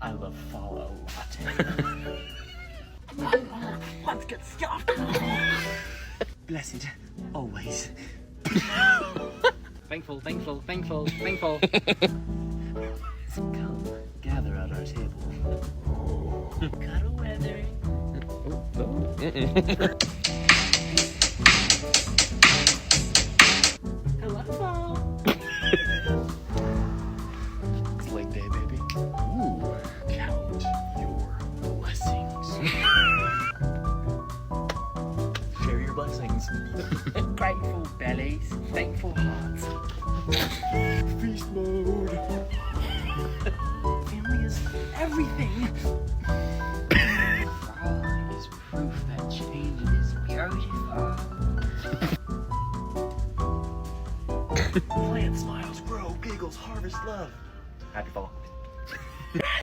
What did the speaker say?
I love fall a lot. Let's get stuffed. Blessed, always. Thankful, thankful, thankful, thankful. Come, gather at our table. Cuddle weather. Hello, fall. It's leg day, baby. Ooh, count your blessings. Share your blessings. Grateful bellies, thankful hearts. Feast mode. Family is everything. Fall is proof that change is beautiful. Plant smiles, grow, giggles, harvest love. Happy fall.